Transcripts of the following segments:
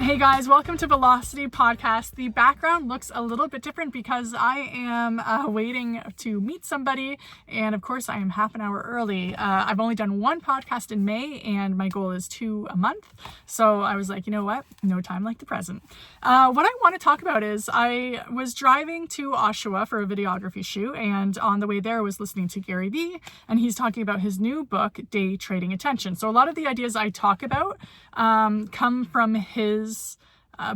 Hey guys, welcome to Velocity Podcast. The background looks a little bit different because I am waiting to meet somebody, and of course I am half an hour early. I've only done one podcast in May, and my goal is 2 a month, so I was like, you know what, no time like the present. What I want to talk about is I was driving to Oshawa for a videography shoot, and on the way there I was listening to Gary Vee, and he's talking about his new book, Day Trading Attention. So a lot of the ideas I talk about come from his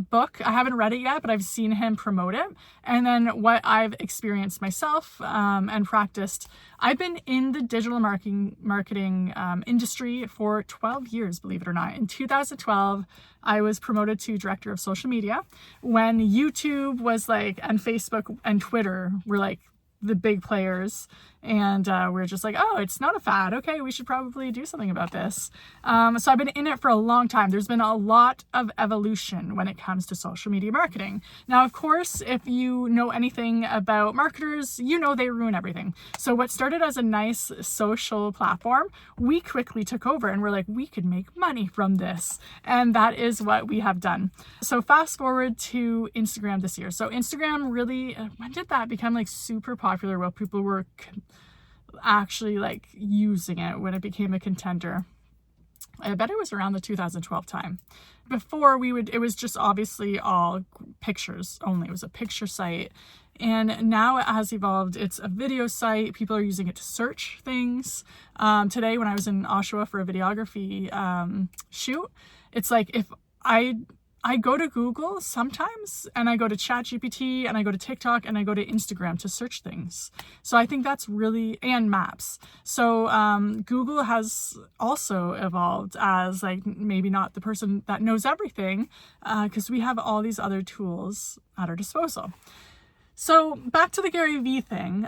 book. I haven't read it yet, but I've seen him promote it. And then what I've experienced myself and practiced. I've been in the digital marketing industry for 12 years, believe it or not. In 2012, I was promoted to director of social media when YouTube was like, and Facebook and Twitter were like the big players, and we're just like, oh, it's not a fad. Okay, we should probably do something about this. So I've been in it for a long time. There's been a lot of evolution when it comes to social media marketing. Now, of course, if you know anything about marketers, you know they ruin everything. So what started as a nice social platform, we quickly took over and we're like, we could make money from this. And that is what we have done. So fast forward to Instagram this year. So Instagram really, when did that become like super popular where people were actually like using it, when it became a contender? I bet it was around the 2012 time. Before it was just obviously all pictures only. It was a picture site. And now it has evolved. It's a video site. People are using it to search things. Today, when I was in Oshawa for a videography shoot, it's like if I go to Google sometimes, and I go to ChatGPT, and I go to TikTok, and I go to Instagram to search things. So I think that's really, and maps. So Google has also evolved as like maybe not the person that knows everything, because we have all these other tools at our disposal. So back to the Gary Vee thing.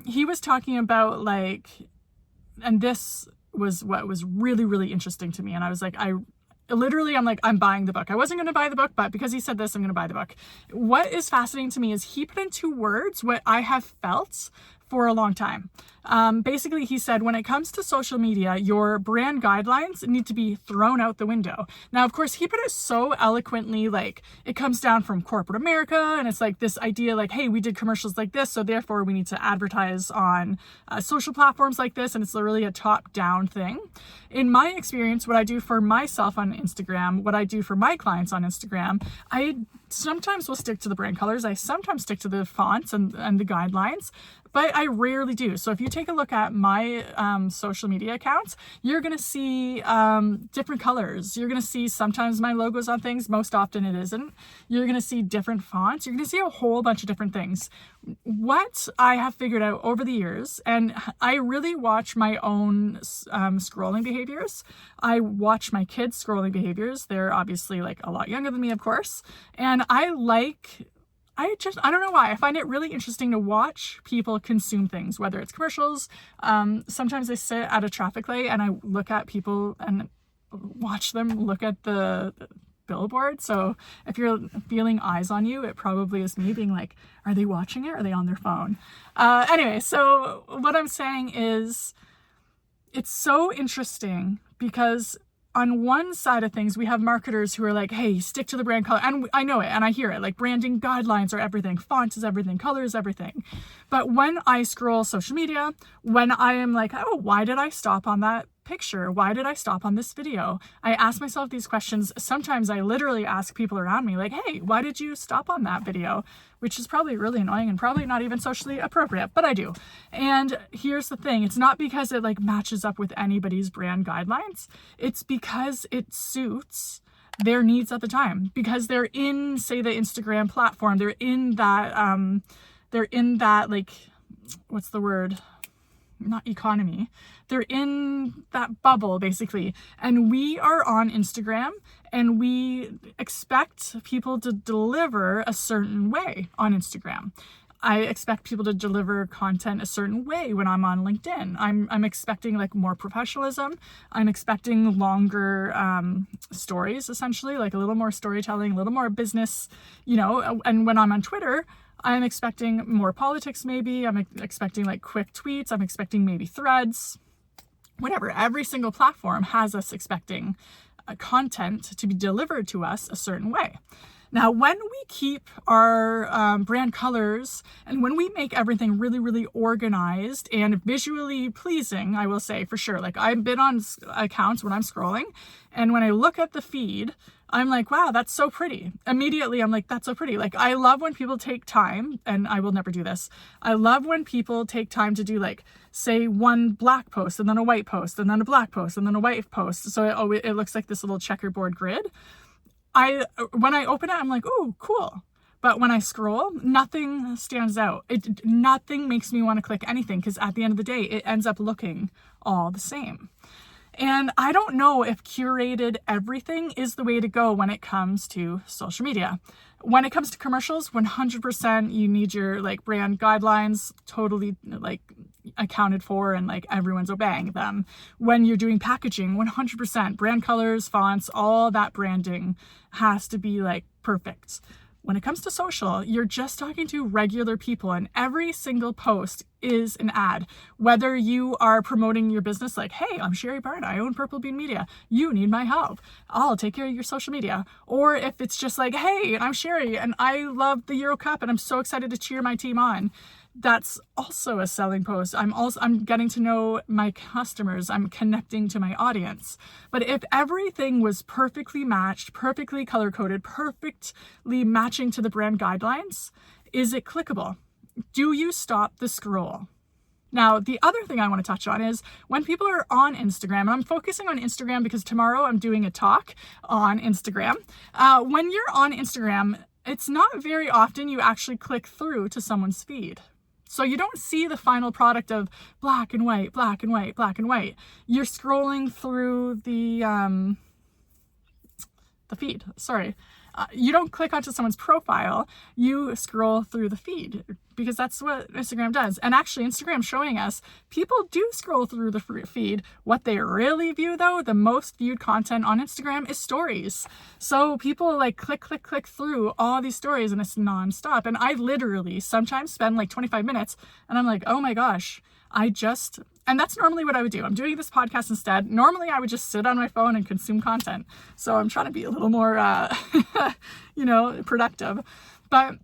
He was talking about like, and this was what was really, really interesting to me. And I was like, I'm like, I'm buying the book. I wasn't going to buy the book, but because he said this, I'm going to buy the book. What is fascinating to me is he put into words what I have felt for a long time. Basically, he said, when it comes to social media, your brand guidelines need to be thrown out the window. Now, of course, he put it so eloquently, like it comes down from corporate America, and it's like this idea like, hey, we did commercials like this, so therefore we need to advertise on social platforms like this, and it's literally a top-down thing. In my experience, what I do for myself on Instagram, what I do for my clients on Instagram, I sometimes will stick to the brand colors. I sometimes stick to the fonts and the guidelines, but I rarely do. So if you take a look at my social media accounts, you're going to see different colors. You're going to see sometimes my logos on things. Most often it isn't. You're going to see different fonts. You're going to see a whole bunch of different things. What I have figured out over the years, and I really watch my own scrolling behaviors. I watch my kids' scrolling behaviors. They're obviously like a lot younger than me, of course. And I don't know why. I find it really interesting to watch people consume things, whether it's commercials. Sometimes I sit at a traffic light and I look at people and watch them look at the billboard. So if you're feeling eyes on you, it probably is me being like, are they watching it? Or are they on their phone? Anyway, so what I'm saying is it's so interesting because on one side of things, we have marketers who are like, hey, stick to the brand color. And I know it and I hear it, like branding guidelines are everything. Font is everything. Color is everything. But when I scroll social media, when I am like, oh, why did I stop on that picture? Why did I stop on this video? I ask myself these questions. Sometimes I literally ask people around me like, hey, why did you stop on that video? Which is probably really annoying and probably not even socially appropriate, but I do. And here's the thing. It's not because it like matches up with anybody's brand guidelines. It's because it suits their needs at the time, because they're in, say, the Instagram platform. They're in that like, what's the word? Not economy. They're in that bubble basically. And we are on Instagram and we expect people to deliver a certain way on Instagram. I expect people to deliver content a certain way when I'm on LinkedIn. I'm expecting like more professionalism. I'm expecting longer stories, essentially, like a little more storytelling, a little more business, and when I'm on Twitter, I'm expecting more politics maybe. I'm expecting like quick tweets. I'm expecting maybe threads. whatever, every single platform has us expecting content to be delivered to us a certain way. Now, when we keep our brand colors and when we make everything really, really organized and visually pleasing, I will say for sure, like I've been on accounts when I'm scrolling, and when I look at the feed, I'm like, wow, that's so pretty. Immediately, I'm like, that's so pretty. Like, I love when people take time, and I will never do this. I love when people take time to do, like, say, one black post and then a white post and then a black post and then a white post. So it looks like this little checkerboard grid. When I open it, I'm like, oh, cool. But when I scroll, nothing stands out. Nothing makes me want to click anything, because at the end of the day, it ends up looking all the same. And I don't know if curated everything is the way to go when it comes to social media. When it comes to commercials, 100% you need your like brand guidelines totally like accounted for, and like everyone's obeying them. When you're doing packaging, 100% brand colors, fonts, all that branding has to be like perfect. When it comes to social, you're just talking to regular people, and every single post is an ad. Whether you are promoting your business like, hey, I'm Sherry Byrne, I own Purple Bean Media, you need my help, I'll take care of your social media. Or if it's just like, hey, I'm Sherry and I love the Euro Cup and I'm so excited to cheer my team on. That's also a selling post. I'm getting to know my customers. I'm connecting to my audience. But if everything was perfectly matched, perfectly color coded, perfectly matching to the brand guidelines, is it clickable? Do you stop the scroll? Now, the other thing I want to touch on is when people are on Instagram, and I'm focusing on Instagram because tomorrow I'm doing a talk on Instagram. When you're on Instagram, it's not very often you actually click through to someone's feed. So you don't see the final product of black and white, black and white, black and white. You're scrolling through the feed. Sorry. You don't click onto someone's profile. You scroll through the feed, because that's what Instagram does. And actually, Instagram showing us people do scroll through the feed. What they really view, though, the most viewed content on Instagram is stories. So people like click through all these stories, and it's nonstop. And I literally sometimes spend like 25 minutes and I'm like, oh my gosh, and that's normally what I would do. I'm doing this podcast instead. Normally I would just sit on my phone and consume content. So I'm trying to be a little more, productive. But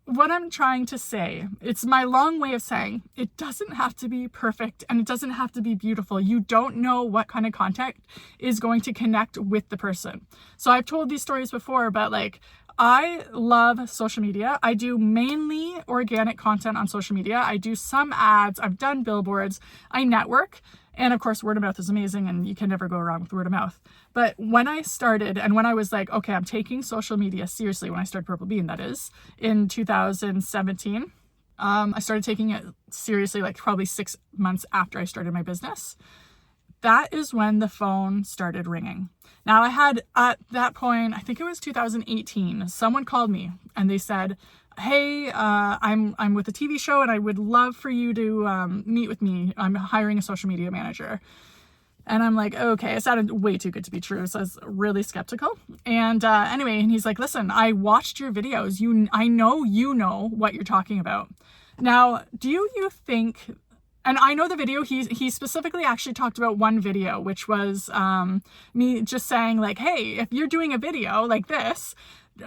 what I'm trying to say, it's my long way of saying, it doesn't have to be perfect and it doesn't have to be beautiful. You don't know what kind of content is going to connect with the person. So I've told these stories before, but like, I love social media. I do mainly organic content on social media. I do some ads. I've done billboards. I network. And of course, word of mouth is amazing, and you can never go wrong with word of mouth. But when I started, and when I was like, okay, I'm taking social media seriously, when I started Purple Bean, that is, in 2017, I started taking it seriously like probably 6 months after I started my business. That is when the phone started ringing. Now I had, at that point, I think it was 2018, someone called me and they said, hey, I'm with a TV show and I would love for you to meet with me. I'm hiring a social media manager. And I'm like, okay, it sounded way too good to be true. So I was really skeptical. And anyway, and he's like, listen, I watched your videos. I know you know what you're talking about. Now, do you think... And I know the video, he specifically actually talked about one video, which was me just saying like, hey, if you're doing a video like this,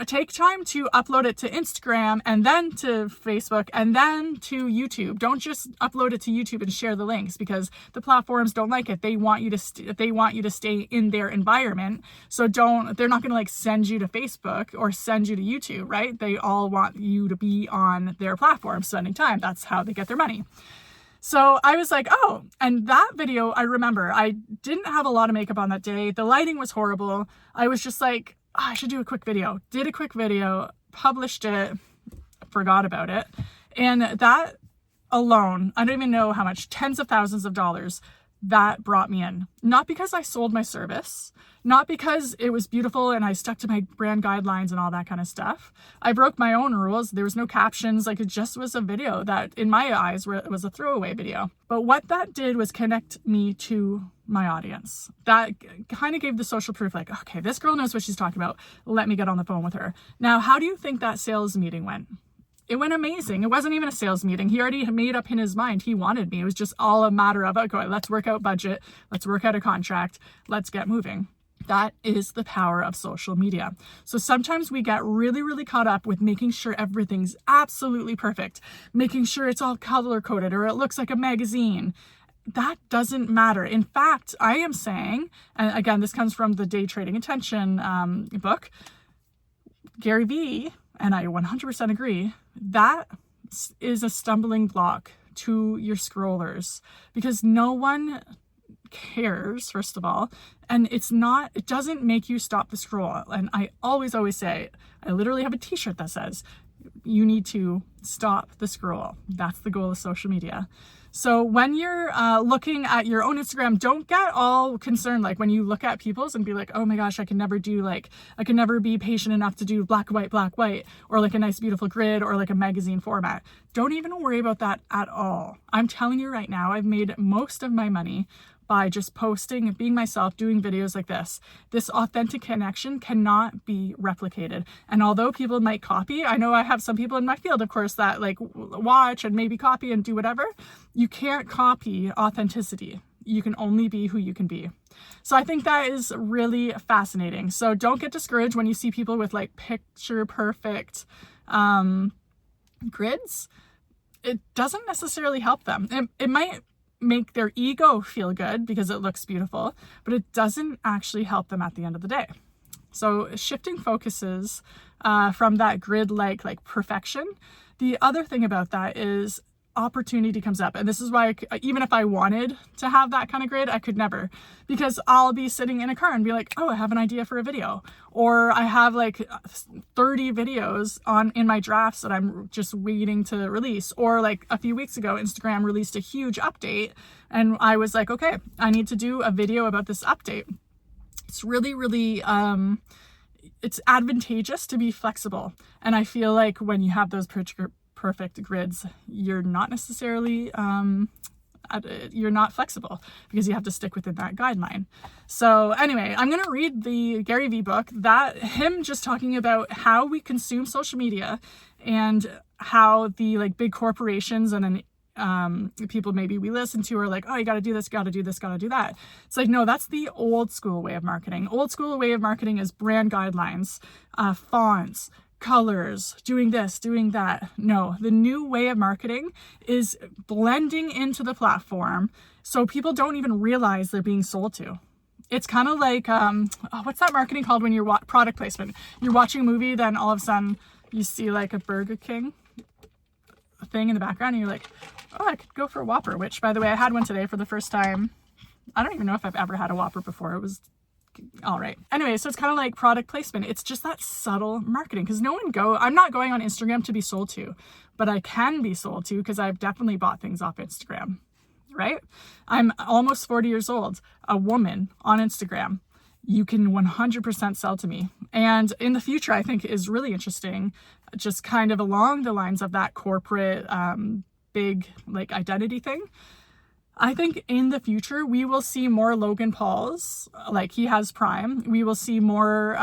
take time to upload it to Instagram and then to Facebook and then to YouTube. Don't just upload it to YouTube and share the links, because the platforms don't like it. They want you to stay in their environment. So they're not going to like send you to Facebook or send you to YouTube, right? They all want you to be on their platform spending time. That's how they get their money. So I was like, oh, and that video, I remember I didn't have a lot of makeup on that day. The lighting was horrible. I was just like, oh, I should do a quick video. Did a quick video, published it, forgot about it. And that alone, I don't even know how much, tens of thousands of dollars that brought me in. Not because I sold my service, not because it was beautiful and I stuck to my brand guidelines and all that kind of stuff. I broke my own rules. There was no captions. Like, it just was a video that in my eyes was a throwaway video. But what that did was connect me to my audience. That kind of gave the social proof, like, okay, this girl knows what she's talking about. Let me get on the phone with her. Now, how do you think that sales meeting went? it went amazing. It wasn't even a sales meeting. He already made up in his mind. He wanted me. It was just all a matter of, okay, let's work out budget. Let's work out a contract. Let's get moving. That is the power of social media. So sometimes we get really, really caught up with making sure everything's absolutely perfect, making sure it's all color coded or it looks like a magazine. That doesn't matter. In fact, I am saying, and again, this comes from the Day Trading Attention book, Gary Vee, and I 100% agree, that is a stumbling block to your scrollers because no one cares, first of all, and it doesn't make you stop the scroll. And I always say, I literally have a t-shirt that says, you need to stop the scroll. That's the goal of social media. So when you're looking at your own Instagram, don't get all concerned. Like when you look at people's and be like, oh my gosh, I can never be patient enough to do black, white, or like a nice, beautiful grid or like a magazine format. Don't even worry about that at all. I'm telling you right now, I've made most of my money by just posting, being myself, doing videos like this. This authentic connection cannot be replicated. And although people might copy, I know I have some people in my field, of course, that like watch and maybe copy and do whatever. You can't copy authenticity. You can only be who you can be. So I think that is really fascinating. So don't get discouraged when you see people with like picture perfect grids. It doesn't necessarily help them. It might make their ego feel good because it looks beautiful, but it doesn't actually help them at the end of the day. So shifting focuses from that grid like perfection. The other thing about that is opportunity comes up. And this is why even if I wanted to have that kind of grid, I could never, because I'll be sitting in a car and be like, oh, I have an idea for a video, or I have like 30 videos in my drafts that I'm just waiting to release. Or like a few weeks ago, Instagram released a huge update and I was like, okay, I need to do a video about this update. It's really, really, it's advantageous to be flexible. And I feel like when you have those perfect grids, you're not necessarily you're not flexible because you have to stick within that guideline. So anyway, I'm going to read the Gary Vee book, that him just talking about how we consume social media and how the like big corporations and then people maybe we listen to are like, oh, you got to do this, got to do this, got to do that. It's like, no, that's the old school way of marketing. Old school way of marketing is brand guidelines, fonts, colors, doing this, doing that. No, the new way of marketing is blending into the platform so people don't even realize they're being sold to. It's kind of like, what's that marketing called when you're product placement? You're watching a movie, then all of a sudden you see like a Burger King thing in the background and you're like, oh, I could go for a Whopper, which by the way, I had one today for the first time. I don't even know if I've ever had a Whopper before. It was all right. Anyway, so it's kind of like product placement. It's just that subtle marketing because I'm not going on Instagram to be sold to, but I can be sold to because I've definitely bought things off Instagram, right? I'm almost 40 years old, a woman on Instagram. You can 100% sell to me. And in the future, I think is really interesting, just kind of along the lines of that corporate, big like identity thing. I think in the future, we will see more Logan Pauls, like he has Prime. We will see more,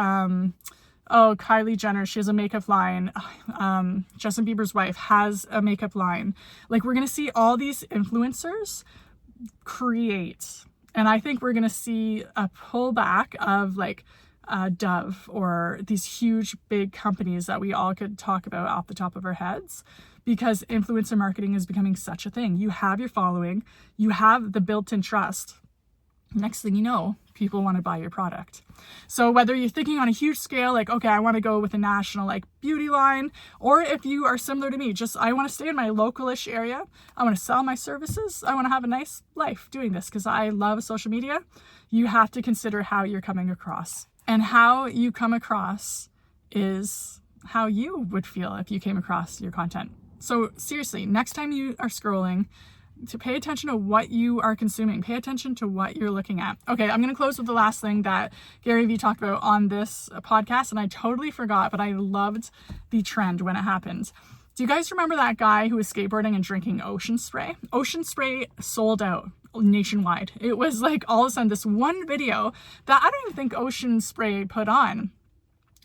Kylie Jenner, she has a makeup line. Justin Bieber's wife has a makeup line. Like we're going to see all these influencers create. And I think we're going to see a pullback of like Dove or these huge, big companies that we all could talk about off the top of our heads. Because influencer marketing is becoming such a thing. You have your following, you have the built-in trust. Next thing you know, people want to buy your product. So whether you're thinking on a huge scale, like, okay, I want to go with a national like beauty line, or if you are similar to me, just I want to stay in my localish area. I want to sell my services. I want to have a nice life doing this because I love social media. You have to consider how you're coming across. And how you come across is how you would feel if you came across your content. So seriously, next time you are scrolling, to pay attention to what you are consuming, pay attention to what you're looking at. Okay, I'm going to close with the last thing that Gary Vee talked about on this podcast, and I totally forgot, but I loved the trend when it happened. Do you guys remember that guy who was skateboarding and drinking ocean spray? Ocean spray sold out nationwide. It was like all of a sudden this one video that I don't even think Ocean Spray put on.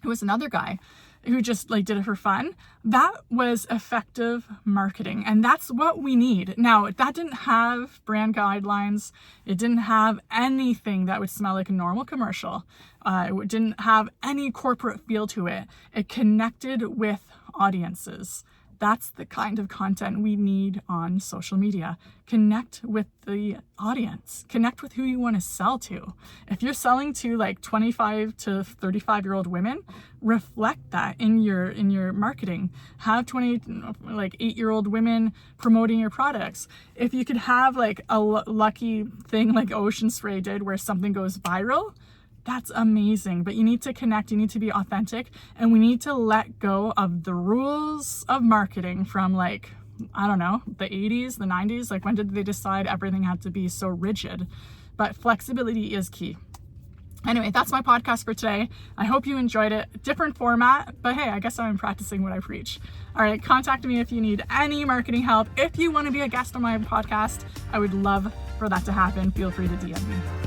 It was another guy. who just like did it for fun. That was effective marketing, and that's what we need. Now, that didn't have brand guidelines. It didn't have anything that would smell like a normal commercial. It didn't have any corporate feel to it. It connected with audiences. That's the kind of content we need on social media. Connect with the audience. Connect with who you want to sell to. If you're selling to like 25 to 35-year-old women, reflect that in your marketing. Have 8-year-old women promoting your products. If you could have like a lucky thing like Ocean Spray did where something goes viral, that's amazing. But you need to connect, you need to be authentic, and we need to let go of the rules of marketing from like, I don't know, the 80s, the 90s. Like, when did they decide everything had to be so rigid? But flexibility is key. Anyway, that's my podcast for today. I hope you enjoyed it. Different format, but hey, I guess I'm practicing what I preach. All right, contact me if you need any marketing help. If you want to be a guest on my podcast, I would love for that to happen. Feel free to DM me.